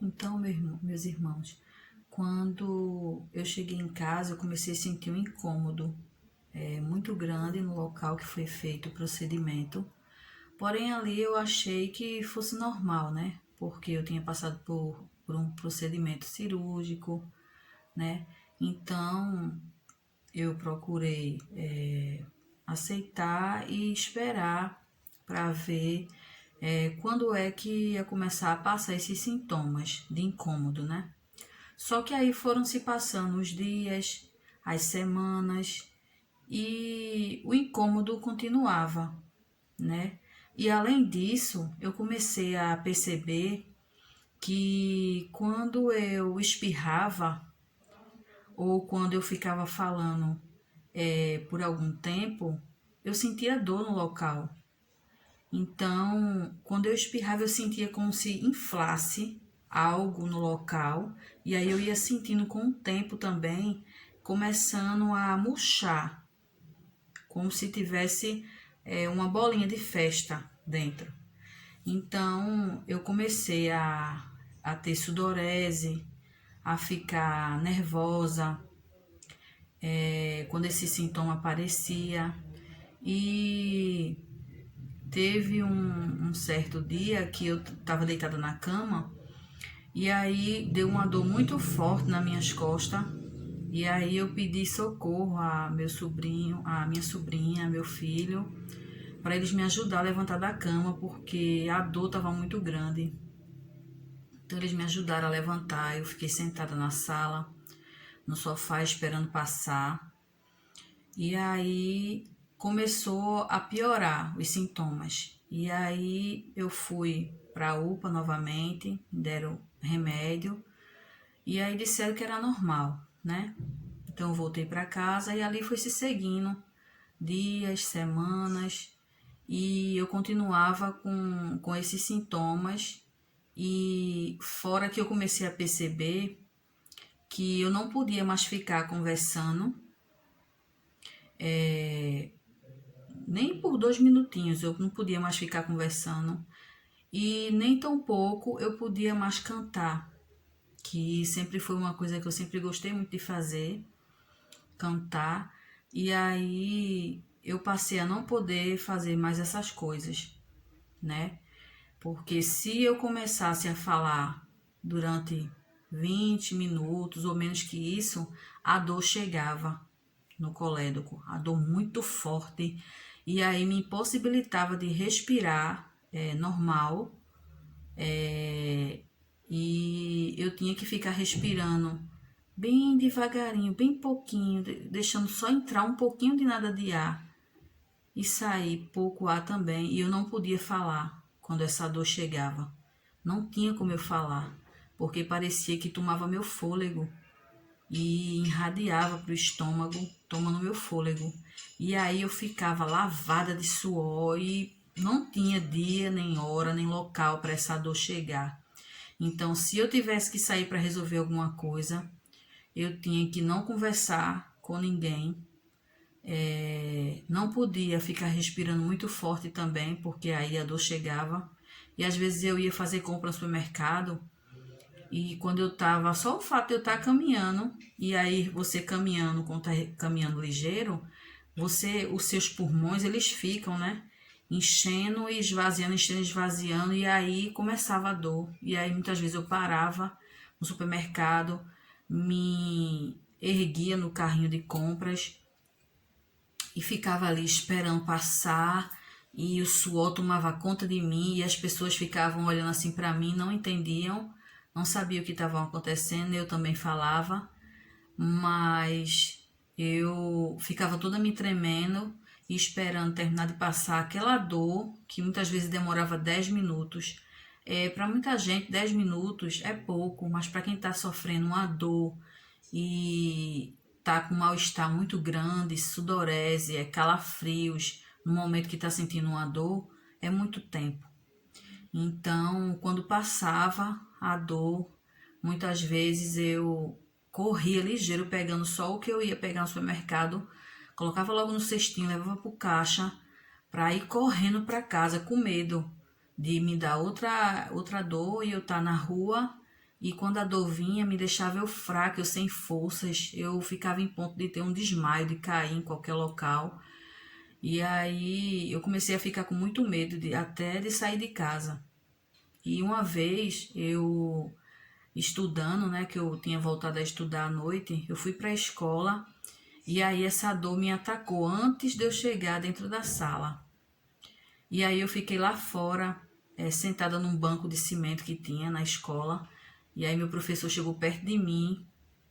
Então, meus irmãos, quando eu cheguei em casa, eu comecei a sentir um incômodo muito grande no local que foi feito o procedimento. Porém, ali eu achei que fosse normal, né? Porque eu tinha passado por um procedimento cirúrgico, né? Então, eu procurei aceitar e esperar para ver quando é que ia começar a passar esses sintomas de incômodo, né? Só que aí foram se passando os dias, as semanas e o incômodo continuava, né? E além disso, eu comecei a perceber que quando eu espirrava ou quando eu ficava falando por algum tempo, eu sentia dor no local. Então, quando eu espirrava, eu sentia como se inflasse algo no local, e aí eu ia sentindo com o tempo também, começando a murchar, como se tivesse uma bolinha de festa dentro. Então, eu comecei a ter sudorese, a ficar nervosa, quando esse sintoma aparecia. E teve um certo dia que eu estava deitada na cama e aí deu uma dor muito forte nas minhas costas. E aí eu pedi socorro a meu sobrinho, a minha sobrinha, meu filho, para eles me ajudar a levantar da cama, porque a dor estava muito grande. Então eles me ajudaram a levantar, eu fiquei sentada na sala, no sofá, esperando passar. E aí começou a piorar os sintomas. E aí eu fui para a UPA novamente, me deram remédio. E aí disseram que era normal, né? Então eu voltei para casa e ali foi se seguindo dias, semanas. E eu continuava com esses sintomas. E fora que eu comecei a perceber que eu não podia mais ficar conversando, nem por 2 minutinhos eu não podia mais ficar conversando e nem tampouco eu podia mais cantar, que sempre foi uma coisa que eu sempre gostei muito de fazer, cantar, e aí eu passei a não poder fazer mais essas coisas, né? Porque se eu começasse a falar durante 20 minutos ou menos que isso, a dor chegava no colédoco, a dor muito forte, e aí me impossibilitava de respirar normal, e eu tinha que ficar respirando bem devagarinho, bem pouquinho, deixando só entrar um pouquinho de nada de ar e sair pouco ar também, e eu não podia falar quando essa dor chegava. Não tinha como eu falar, porque parecia que tomava meu fôlego e irradiava para o estômago, tomando meu fôlego. E aí eu ficava lavada de suor e não tinha dia, nem hora, nem local para essa dor chegar. Então, se eu tivesse que sair para resolver alguma coisa, eu tinha que não conversar com ninguém, não podia ficar respirando muito forte também, porque aí a dor chegava. E às vezes eu ia fazer compra no supermercado e quando eu tava, só o fato de eu estar caminhando, e aí você caminhando, quando tá caminhando ligeiro, os seus pulmões, eles ficam, né? Enchendo e esvaziando, e aí começava a dor. E aí muitas vezes eu parava no supermercado, me erguia no carrinho de compras e ficava ali esperando passar, e o suor tomava conta de mim e as pessoas ficavam olhando assim para mim, não entendiam, não sabiam o que estava acontecendo, eu também falava, mas eu ficava toda me tremendo e esperando terminar de passar aquela dor, que muitas vezes demorava 10 minutos. Para muita gente, 10 minutos é pouco, mas para quem está sofrendo uma dor e tá com um mal-estar muito grande, sudorese, calafrios, no momento que está sentindo uma dor, é muito tempo. Então, quando passava a dor, muitas vezes eu corria ligeiro, pegando só o que eu ia pegar no supermercado, colocava logo no cestinho, levava pro caixa, para ir correndo para casa com medo de me dar outra dor e eu estar na rua E quando a dor vinha, me deixava eu fraca, eu sem forças, eu ficava em ponto de ter um desmaio, de cair em qualquer local. E aí eu comecei a ficar com muito medo até de sair de casa. E uma vez eu estudando, né, que eu tinha voltado a estudar à noite, eu fui para a escola e aí essa dor me atacou antes de eu chegar dentro da sala. E aí eu fiquei lá fora, sentada num banco de cimento que tinha na escola. E aí meu professor chegou perto de mim,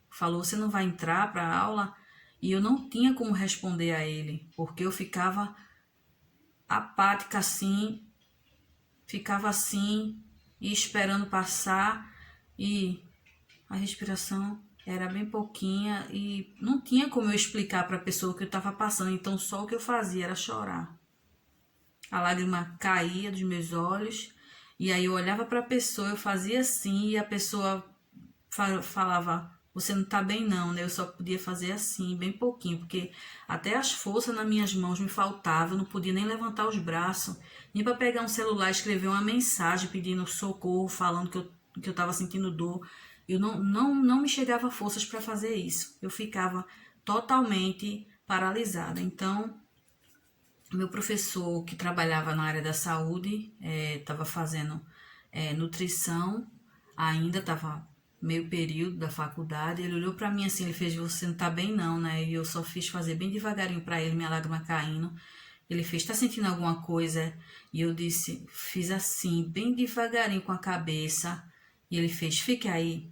falou: "Você não vai entrar para a aula?" E eu não tinha como responder a ele, porque eu ficava apática assim, ficava assim e esperando passar, e a respiração era bem pouquinha e não tinha como eu explicar para a pessoa o que eu estava passando, então só o que eu fazia era chorar. A lágrima caía dos meus olhos e aí eu olhava para a pessoa, eu fazia assim e a pessoa falava: "Você não tá bem não, né?" Eu só podia fazer assim, bem pouquinho, porque até as forças nas minhas mãos me faltavam, eu não podia nem levantar os braços, nem para pegar um celular e escrever uma mensagem pedindo socorro, falando que eu estava sentindo dor. Eu não me chegava forças para fazer isso. Eu ficava totalmente paralisada. Então, meu professor que trabalhava na área da saúde, estava fazendo nutrição, ainda estava meio período da faculdade, ele olhou para mim assim, ele fez: "Você não tá bem não, né?" E eu só fiz fazer bem devagarinho para ele, minha lágrima caindo. Ele fez: "Tá sentindo alguma coisa?" E eu disse, fiz assim, bem devagarinho com a cabeça. E ele fez: fique aí.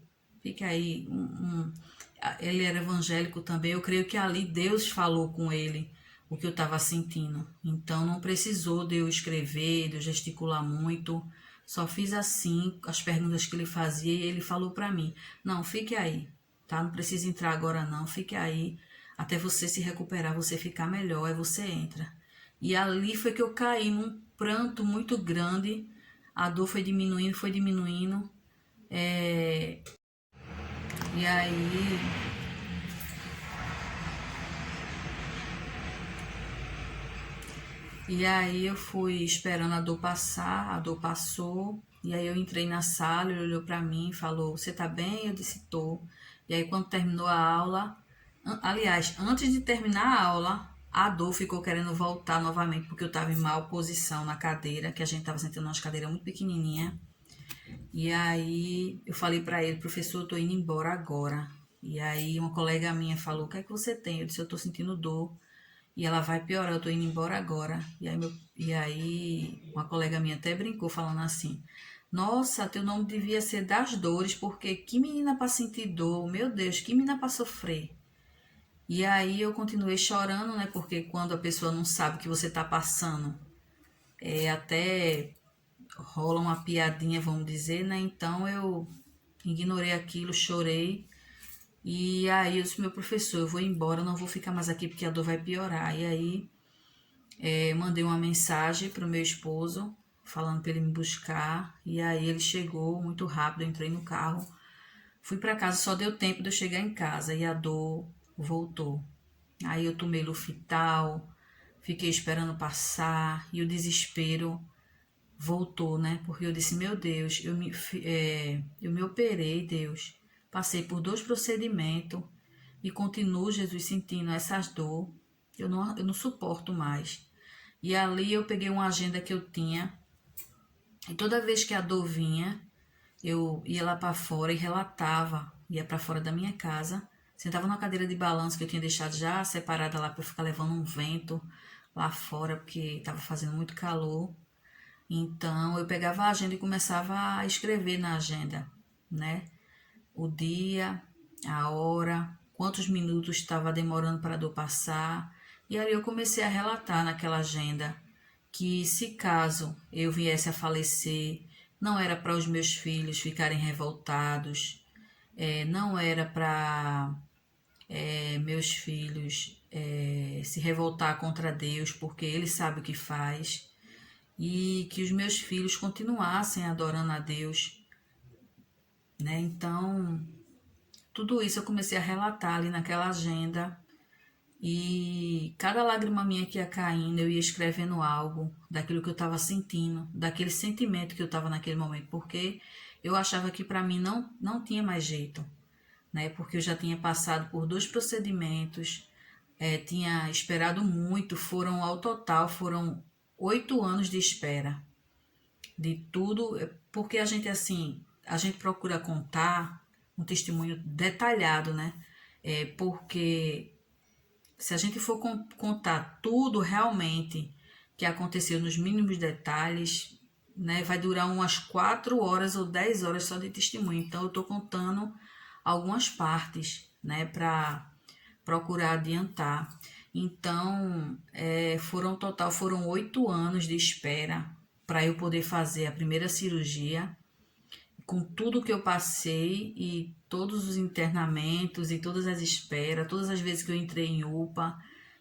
Ele era evangélico também, eu creio que ali Deus falou com ele o que eu estava sentindo. Então não precisou de eu escrever, de eu gesticular muito. Só fiz assim, as perguntas que ele fazia, e ele falou para mim: "Não, fique aí, tá? Não precisa entrar agora não, fique aí até você se recuperar, você ficar melhor, aí você entra." E ali foi que eu caí num pranto muito grande, a dor foi diminuindo, foi diminuindo. E aí E aí eu fui esperando a dor passar, a dor passou, e aí eu entrei na sala, ele olhou pra mim e falou: "Você tá bem?" Eu disse: "Tô." E aí quando terminou a aula, aliás, antes de terminar a aula, a dor ficou querendo voltar novamente, porque eu tava em mal posição na cadeira, que a gente tava sentando numa cadeira muito pequenininha. E aí eu falei pra ele: "Professor, eu tô indo embora agora." E aí uma colega minha falou: "O que é que você tem?" Eu disse: "Eu tô sentindo dor e ela vai piorar, eu tô indo embora agora." E aí uma colega minha até brincou falando assim: "Nossa, teu nome devia ser das dores, porque que menina para sentir dor, meu Deus, que menina para sofrer." E aí eu continuei chorando, né? Porque quando a pessoa não sabe o que você tá passando, até rola uma piadinha, vamos dizer, né? Então eu ignorei aquilo, chorei. E aí eu disse: "Meu professor, eu vou embora, não vou ficar mais aqui porque a dor vai piorar." E aí mandei uma mensagem pro meu esposo, falando para ele me buscar. E aí ele chegou muito rápido, eu entrei no carro, fui para casa, só deu tempo de eu chegar em casa e a dor voltou. Aí eu tomei Lufital, fiquei esperando passar e o desespero voltou, né? Porque eu disse: "Meu Deus, eu me operei, Deus. Passei por 2 procedimentos e continuo, Jesus, sentindo essas dor. Eu não suporto mais." E ali eu peguei uma agenda que eu tinha e toda vez que a dor vinha, eu ia lá para fora e relatava, ia para fora da minha casa, sentava numa cadeira de balanço que eu tinha deixado já separada lá para eu ficar levando um vento lá fora, porque estava fazendo muito calor. Então eu pegava a agenda e começava a escrever na agenda, né? O dia, a hora, quantos minutos estava demorando para a dor passar. E aí eu comecei a relatar naquela agenda que, se caso eu viesse a falecer, não era para os meus filhos ficarem revoltados, não era para meus filhos se revoltar contra Deus, porque Ele sabe o que faz, e que os meus filhos continuassem adorando a Deus, né? Então, tudo isso eu comecei a relatar ali naquela agenda. E cada lágrima minha que ia caindo, eu ia escrevendo algo daquilo que eu estava sentindo, daquele sentimento que eu estava naquele momento, porque eu achava que para mim não tinha mais jeito, né? Porque eu já tinha passado por 2 procedimentos, tinha esperado muito, ao total, foram 8 anos de espera de tudo, porque a gente, assim, a gente procura contar um testemunho detalhado, né? Porque se a gente for contar tudo realmente que aconteceu nos mínimos detalhes, né, vai durar umas 4 horas ou 10 horas só de testemunho. Então, eu estou contando algumas partes, né, para procurar adiantar. Então, foram 8 anos de espera para eu poder fazer a primeira cirurgia, com tudo que eu passei e todos os internamentos e todas as esperas, todas as vezes que eu entrei em UPA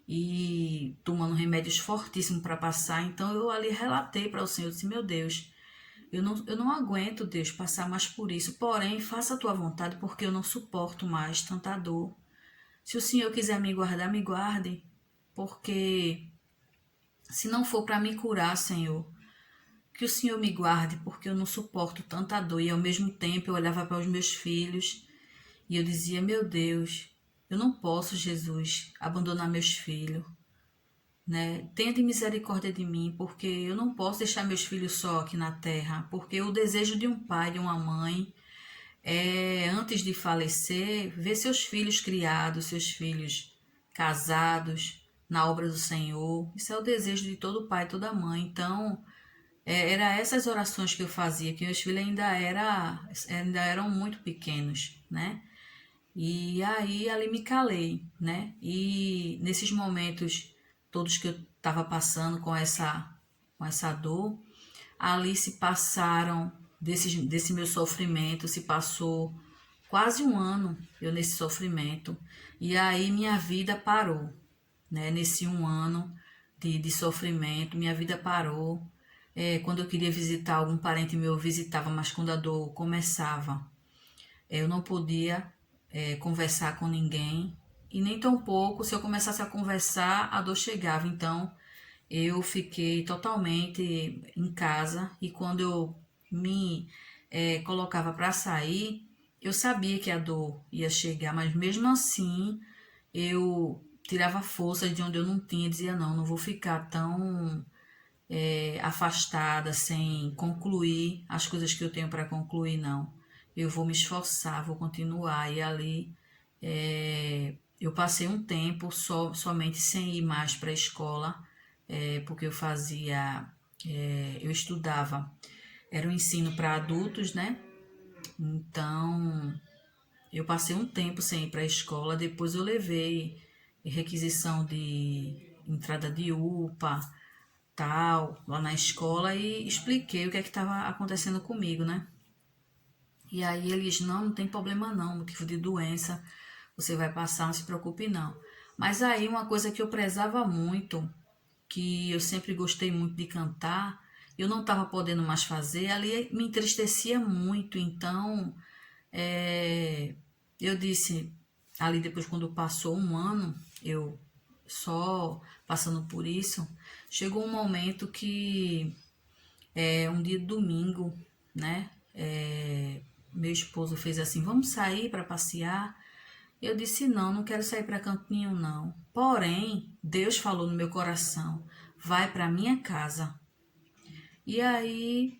e tomando remédios fortíssimos para passar. Então eu ali relatei para o Senhor, disse, meu Deus, eu não aguento, Deus, passar mais por isso. Porém, faça a tua vontade, porque eu não suporto mais tanta dor. Se o Senhor quiser me guardar, me guarde, porque se não for para me curar, Senhor, que o Senhor me guarde, porque eu não suporto tanta dor. E ao mesmo tempo eu olhava para os meus filhos e eu dizia, meu Deus, eu não posso, Jesus, abandonar meus filhos, né? Tenha de misericórdia de mim, porque eu não posso deixar meus filhos só aqui na terra, porque o desejo de um pai, de uma mãe, antes de falecer, ver seus filhos criados, seus filhos casados na obra do Senhor. Isso é o desejo de todo pai, toda mãe. Então, era essas orações que eu fazia, que meus filhos ainda eram muito pequenos, né? E aí ali me calei, né? E nesses momentos todos que eu estava passando com essa dor, ali se passaram, desse meu sofrimento, se passou quase um ano eu nesse sofrimento. E aí minha vida parou, né? Nesse um ano de sofrimento, minha vida parou. Quando eu queria visitar algum parente meu, eu visitava, mas quando a dor começava, eu não podia conversar com ninguém. E nem tampouco, se eu começasse a conversar, a dor chegava. Então, eu fiquei totalmente em casa. E quando eu me colocava para sair, eu sabia que a dor ia chegar, mas mesmo assim, eu tirava força de onde eu não tinha, dizia, não vou ficar tão afastada, sem concluir as coisas que eu tenho para concluir, não. Eu vou me esforçar, vou continuar. E ali eu passei um tempo somente sem ir mais para a escola, porque eu estudava, era um ensino para adultos, né? Então, eu passei um tempo sem ir para a escola, depois eu levei requisição de entrada de UPA, tal, lá na escola e expliquei o que é que estava acontecendo comigo, né? E aí eles, não tem problema não, motivo de doença, você vai passar, não se preocupe não. Mas aí uma coisa que eu prezava muito, que eu sempre gostei muito de cantar, eu não estava podendo mais fazer, ali me entristecia muito, então eu disse, ali depois quando passou um ano, eu só passando por isso, chegou um momento que um dia de domingo, né? Meu esposo fez assim, vamos sair para passear? Eu disse, não quero sair para canto nenhum, não. Porém, Deus falou no meu coração, vai para minha casa. E aí,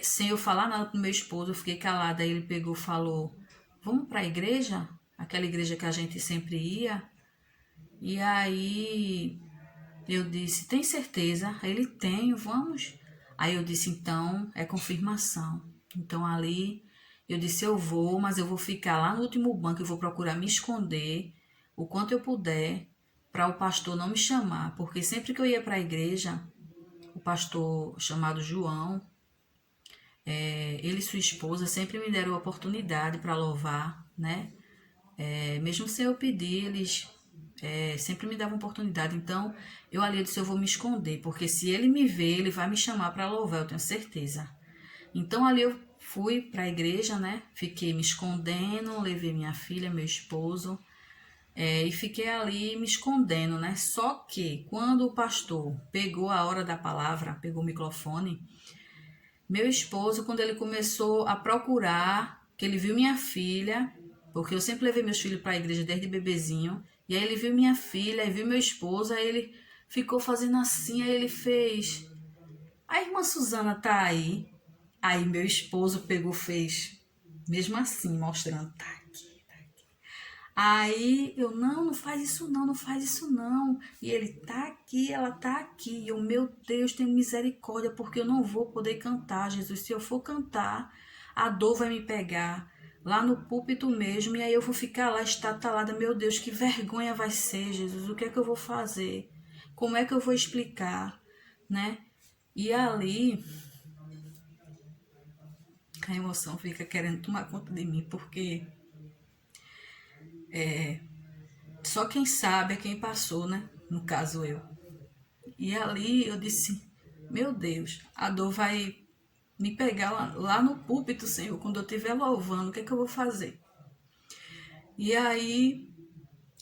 sem eu falar nada pro meu esposo, eu fiquei calada. Aí ele pegou e falou, vamos para a igreja? Aquela igreja que a gente sempre ia. E aí eu disse, tem certeza? Aí ele, tenho, vamos. Aí eu disse, então, é confirmação. Então ali eu disse, eu vou, mas eu vou ficar lá no último banco, eu vou procurar me esconder o quanto eu puder para o pastor não me chamar, porque sempre que eu ia para a igreja, o pastor chamado João, ele e sua esposa sempre me deram a oportunidade para louvar, né? Mesmo sem eu pedir, eles sempre me davam oportunidade. Então, eu ali disse, eu vou me esconder, porque se ele me ver, ele vai me chamar para louvar, eu tenho certeza. Então, ali eu fui para a igreja, né? Fiquei me escondendo, levei minha filha, meu esposo, e fiquei ali me escondendo, né? Só que, quando o pastor pegou a hora da palavra, pegou o microfone, Meu esposo, quando ele começou a procurar, que ele viu minha filha, porque eu sempre levei meus filhos para a igreja desde bebezinho, e aí ele viu minha filha, e viu meu esposo, aí ele ficou fazendo assim, aí ele fez: a irmã Suzana tá aí? Aí meu esposo pegou, fez, mesmo assim, mostrando, tá aqui. Aí eu, não, não faz isso não, não faz isso não. E ele, tá aqui, ela tá aqui. E eu, meu Deus, tem misericórdia, porque eu não vou poder cantar, Jesus. Se eu for cantar, a dor vai me pegar lá no púlpito mesmo. E aí eu vou ficar lá estatalada. Meu Deus, que vergonha vai ser, Jesus. O que é que eu vou fazer? Como é que eu vou explicar, né? E ali, a emoção fica querendo tomar conta de mim, porque só quem sabe é quem passou, né? No caso eu. E ali eu disse, meu Deus, a dor vai me pegar lá no púlpito, Senhor, quando eu estiver louvando, o que é que eu vou fazer? E aí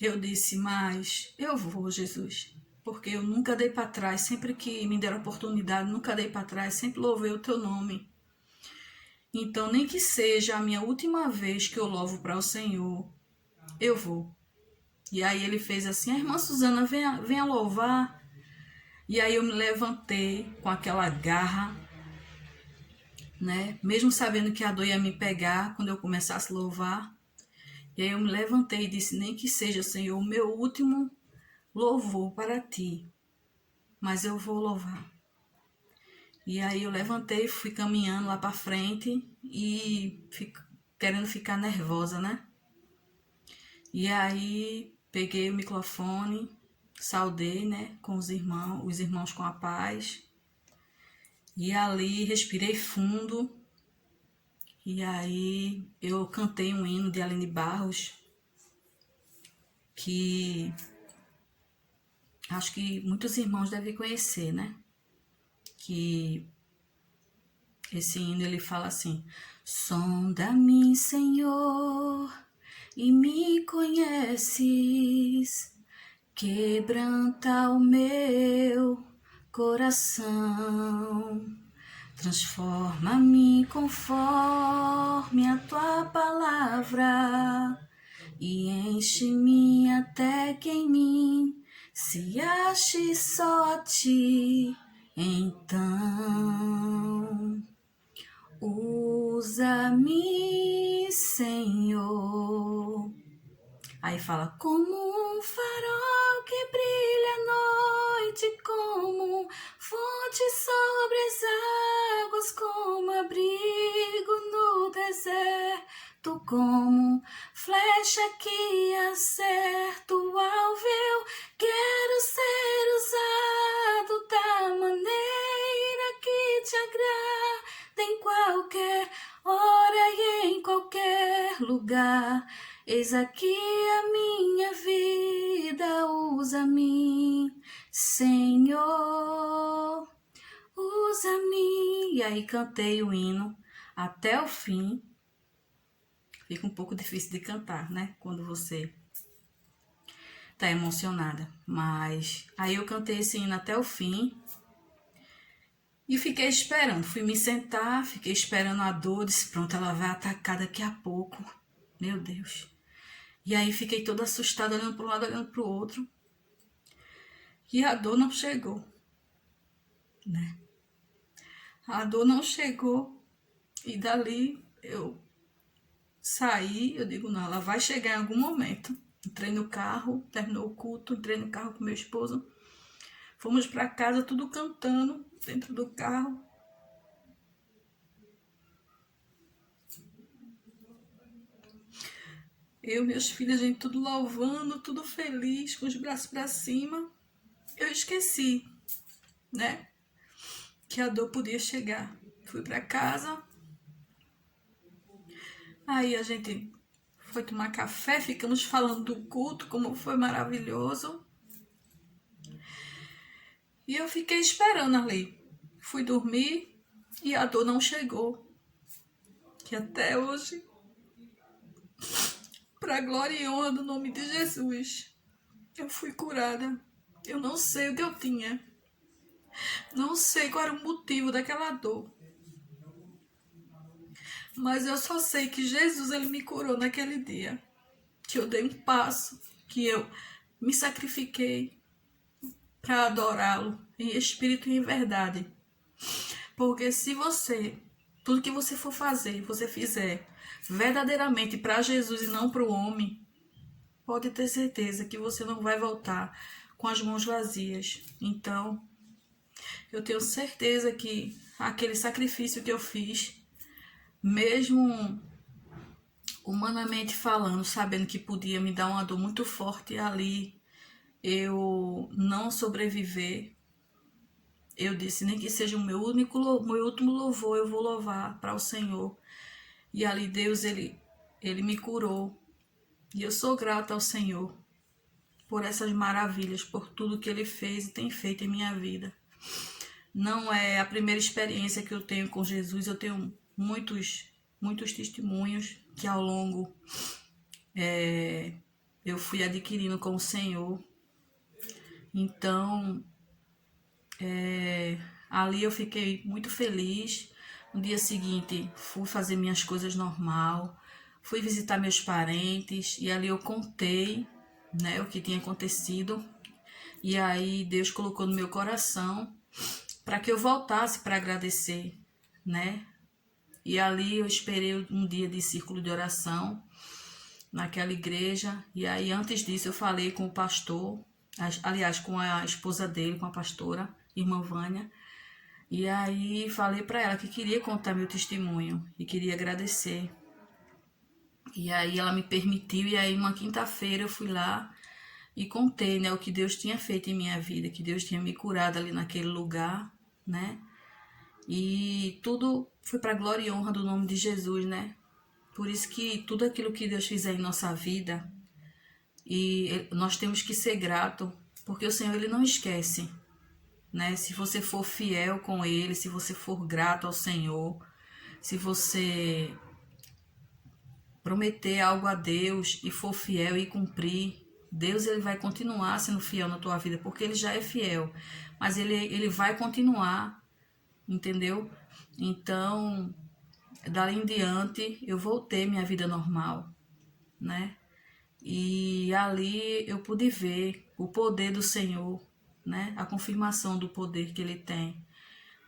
eu disse, mas eu vou, Jesus, porque eu nunca dei para trás, sempre que me deram oportunidade, nunca dei para trás, sempre louvei o teu nome. Então, nem que seja a minha última vez que eu louvo para o Senhor, eu vou. E aí ele fez assim, a irmã Suzana, venha louvar. E aí eu me levantei com aquela garra, né? Mesmo sabendo que a dor ia me pegar quando eu começasse a louvar. E aí eu me levantei e disse, nem que seja, Senhor, o meu último louvor para ti, mas eu vou louvar. E aí eu levantei, fui caminhando lá para frente e querendo ficar nervosa, né? E aí peguei o microfone, saudei, né, com os irmãos com a paz. E ali respirei fundo. E aí eu cantei um hino de Aline Barros, que acho que muitos irmãos devem conhecer, né? Que esse hino ele fala assim: sonda-me, Senhor, e me conheces, quebranta o meu coração, transforma-me conforme a tua palavra e enche-me até que em mim se ache só a ti. Então, usa-me, Senhor. Aí fala, como um farol que brilha à noite, como fonte sobre as águas, como abrigo no deserto, como flecha que acerta o alvo. Eu quero ser usado da maneira que te agrada, em qualquer hora e em qualquer lugar. Eis aqui a minha vida, usa-me, Senhor, usa-me. E aí cantei o hino até o fim. Fica um pouco difícil de cantar, né? Quando você tá emocionada. Mas aí eu cantei esse hino até o fim. E fiquei esperando. Fui me sentar, fiquei esperando a dor. Disse, pronto, ela vai atacar daqui a pouco. Meu Deus. E aí fiquei toda assustada, olhando para um lado, olhando para o outro. E a dor não chegou, né? A dor não chegou. E dali eu saí, eu digo, não, ela vai chegar em algum momento. Entrei no carro, terminou o culto, entrei no carro com meu esposo. Fomos para casa, tudo cantando dentro do carro. Eu, meus filhos, a gente tudo louvando, tudo feliz, com os braços para cima. Eu esqueci, né, que a dor podia chegar. Fui para casa. Aí a gente foi tomar café, ficamos falando do culto, como foi maravilhoso. E eu fiquei esperando ali. Fui dormir e a dor não chegou. Que até hoje, para a glória e honra do nome de Jesus, eu fui curada. Eu não sei o que eu tinha. Não sei qual era o motivo daquela dor. Mas eu só sei que Jesus, ele me curou naquele dia. Que eu dei um passo, que eu me sacrifiquei para adorá-lo em espírito e em verdade. Porque se você, tudo que você for fazer, você fizer verdadeiramente para Jesus e não para o homem, pode ter certeza que você não vai voltar com as mãos vazias. Então, eu tenho certeza que aquele sacrifício que eu fiz, mesmo humanamente falando, sabendo que podia me dar uma dor muito forte ali, eu não sobreviver, eu disse, nem que seja o meu último louvor, eu vou louvar para o Senhor. E ali Deus, ele me curou. E eu sou grata ao Senhor por essas maravilhas, por tudo que Ele fez e tem feito em minha vida. Não é a primeira experiência que eu tenho com Jesus, eu tenho muitos testemunhos que ao longo eu fui adquirindo com o Senhor. Então, ali eu fiquei muito feliz. No dia seguinte, fui fazer minhas coisas normal, fui visitar meus parentes e ali eu contei, né, o que tinha acontecido. E aí Deus colocou no meu coração para que eu voltasse para agradecer, né? E ali eu esperei um dia de círculo de oração naquela igreja. E aí antes disso eu falei com o pastor, aliás, com a esposa dele, com a pastora, irmã Vânia. E aí falei para ela que queria contar meu testemunho e queria agradecer. E aí ela me permitiu, e aí uma quinta-feira eu fui lá e contei, né, o que Deus tinha feito em minha vida, que Deus tinha me curado ali naquele lugar, né? E tudo foi para glória e honra do nome de Jesus, né? Por isso que tudo aquilo que Deus fizer em nossa vida, e nós temos que ser grato, porque o Senhor, ele não esquece, né? Se você for fiel com ele, se você for grato ao Senhor, se você prometer algo a Deus e for fiel e cumprir, Deus, ele vai continuar sendo fiel na tua vida, porque ele já é fiel, mas ele vai continuar, entendeu? Então, dali em diante, eu voltei minha vida normal, né? E ali eu pude ver o poder do Senhor, né? A confirmação do poder que ele tem,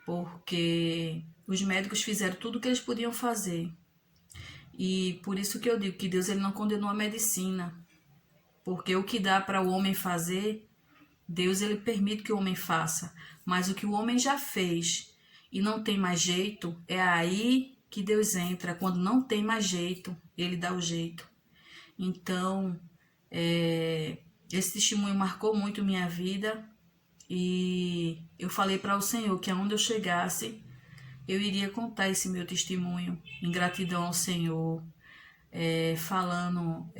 porque os médicos fizeram tudo o que eles podiam fazer. E por isso que eu digo que Deus, ele não condenou a medicina, porque o que dá para o homem fazer, Deus, ele permite que o homem faça, mas o que o homem já fez e não tem mais jeito, é aí que Deus entra. Quando não tem mais jeito, ele dá o jeito. Então, esse testemunho marcou muito minha vida, e eu falei para o Senhor que aonde eu chegasse, eu iria contar esse meu testemunho em gratidão ao Senhor, falando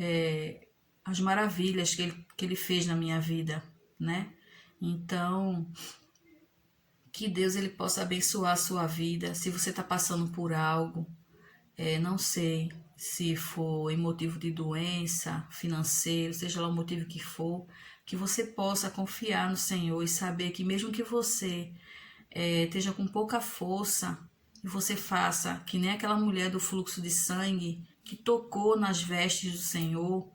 as maravilhas que ele fez na minha vida, né? Então, que Deus, ele possa abençoar a sua vida. Se você está passando por algo, não sei se for em motivo de doença, financeiro, seja lá o motivo que for, que você possa confiar no Senhor e saber que mesmo que você esteja com pouca força, e você faça que nem aquela mulher do fluxo de sangue que tocou nas vestes do Senhor,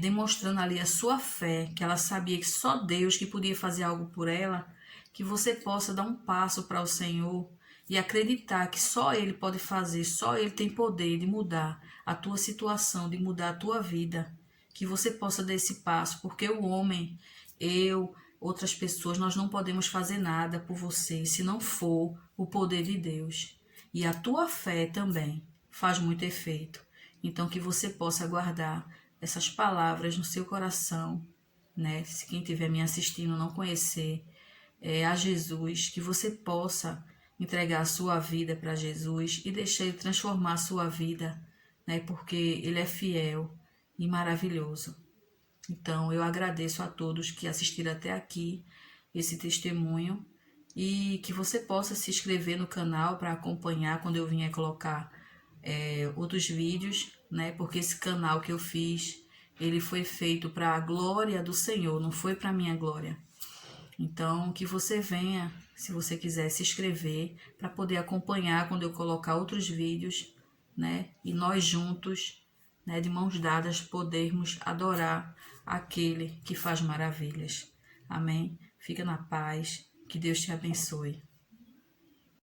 demonstrando ali a sua fé, que ela sabia que só Deus que podia fazer algo por ela, que você possa dar um passo para o Senhor e acreditar que só Ele pode fazer, só Ele tem poder de mudar a tua situação, de mudar a tua vida. Que você possa dar esse passo, porque o homem, eu, outras pessoas, nós não podemos fazer nada por você se não for o poder de Deus. E a tua fé também faz muito efeito. Então, que você possa guardar essas palavras no seu coração, né? Se quem estiver me assistindo não conhecer a Jesus, que você possa entregar a sua vida para Jesus e deixar Ele transformar a sua vida, né? Porque Ele é fiel e maravilhoso. Então, eu agradeço a todos que assistiram até aqui esse testemunho, e que você possa se inscrever no canal para acompanhar quando eu vier colocar outros vídeos, né? Porque esse canal que eu fiz, ele foi feito para a glória do Senhor, não foi para a minha glória. Então, que você venha, se você quiser, se inscrever para poder acompanhar quando eu colocar outros vídeos, né? E nós juntos, né, de mãos dadas, podermos adorar aquele que faz maravilhas. Amém? Fica na paz. Que Deus te abençoe.